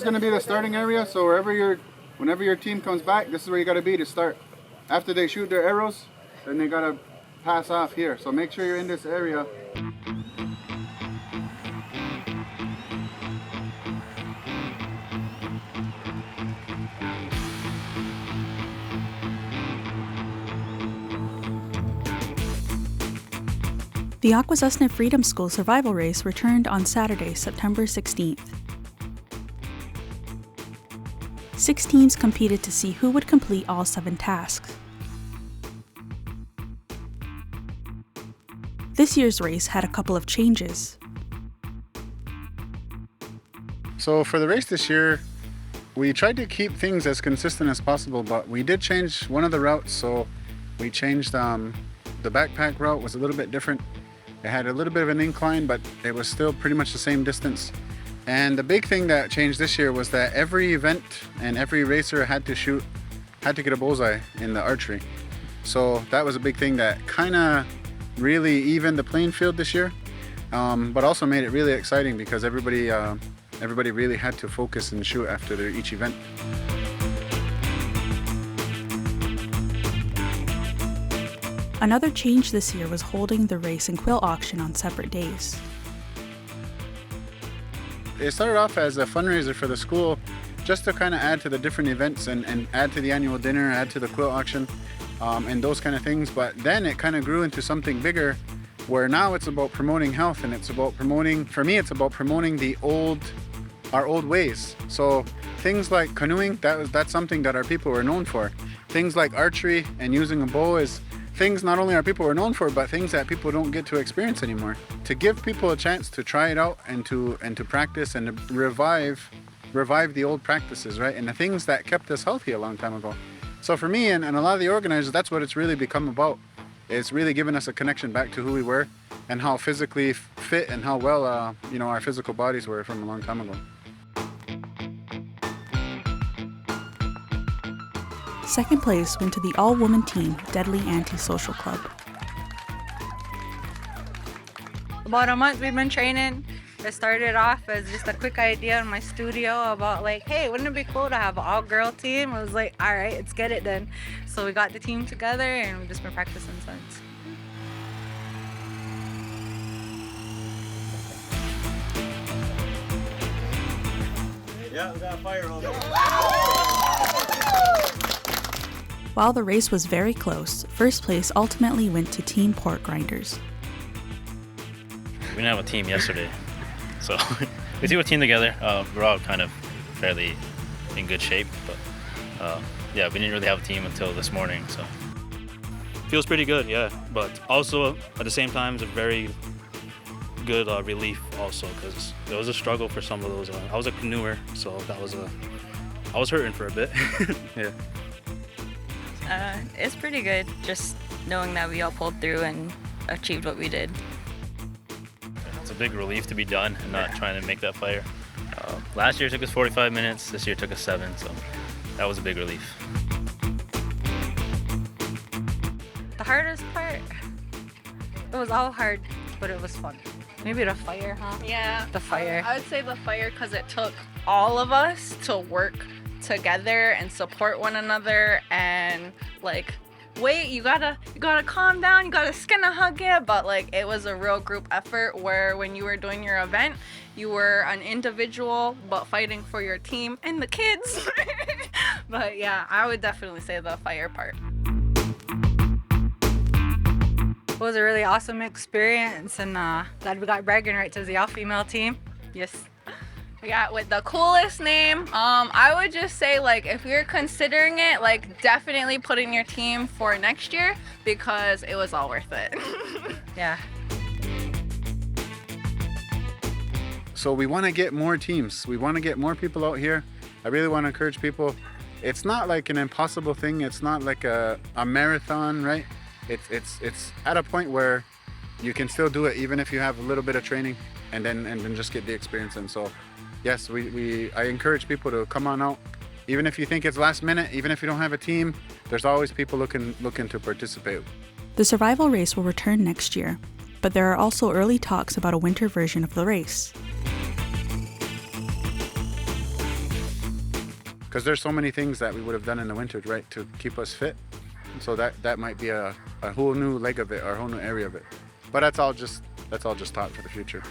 going to be the starting area, so whenever your team comes back, this is where you got to be to start. After they shoot their arrows, then they got to pass off here. So make sure you're in this area. The Akwesasne Freedom School Survival Race returned on Saturday, September 16th. 6 teams competed to see who would complete all 7 tasks. This year's race had a couple of changes. So for the race this year, we tried to keep things as consistent as possible, but we did change one of the routes. So we changed the backpack route was a little bit different. It had a little bit of an incline, but it was still pretty much the same distance. And the big thing that changed this year was that every event and every racer had to get a bullseye in the archery. So that was a big thing that kind of really evened the playing field this year, but also made it really exciting because everybody really had to focus and shoot after each event. Another change this year was holding the race and quilt auction on separate days. It started off as a fundraiser for the school, just to kind of add to the different events and add to the annual dinner, add to the quilt auction, and those kind of things. But then it kind of grew into something bigger, where now it's about promoting health, and it's about promoting, for me, it's about promoting our old ways. So things like canoeing, that's something that our people were known for. Things like archery and using a bow is things not only our people were known for, but things that people don't get to experience anymore. To give people a chance to try it out and to practice and to revive the old practices, right? And the things that kept us healthy a long time ago. So for me and a lot of the organizers, that's what it's really become about. It's really given us a connection back to who we were and how physically fit and how well our physical bodies were from a long time ago. Second place went to the all-woman team, Deadly Anti-Social Club. About a month we've been training. It started off as just a quick idea in my studio about like, hey, wouldn't it be cool to have an all-girl team? I was like, all right, let's get it then. So we got the team together and we've just been practicing since. Yeah, we got a fire over there. While the race was very close, first place ultimately went to Team Pork Grinders. We didn't have a team yesterday, so we threw a team together. We're all kind of fairly in good shape, but yeah, we didn't really have a team until this morning, so. Feels pretty good, yeah, but also at the same time it's a very good relief also, because it was a struggle for some of those. I was a canoeer, so I was hurting for a bit. Yeah. It's pretty good, just knowing that we all pulled through and achieved what we did. It's a big relief to be done and not trying to make that fire. Last year took us 45 minutes, this year took us 7, so that was a big relief. The hardest part, it was all hard, but it was fun. Maybe the fire, huh? Yeah. The fire. I would say the fire because it took all of us to work together and support one another and like, wait, you gotta calm down, you gotta skin a hug it, but like it was a real group effort where when you were doing your event, you were an individual but fighting for your team and the kids. But yeah, I would definitely say the fire part. It was a really awesome experience, and glad we got bragging rights as the all-female team. Yes. Yeah, with the coolest name. I would just say, like, if you're considering it, like, definitely put in your team for next year because it was all worth it. Yeah. So we want to get more teams. We want to get more people out here. I really want to encourage people. It's not like an impossible thing. It's not like a marathon, right? It's at a point where you can still do it even if you have a little bit of training and then just get the experience. And so yes, I encourage people to come on out. Even if you think it's last minute, even if you don't have a team, there's always people looking to participate. The survival race will return next year, but there are also early talks about a winter version of the race. because there's so many things that we would have done in the winter, right, to keep us fit. So that might be a whole new leg of it, or a whole new area of it. But that's all just thought for the future.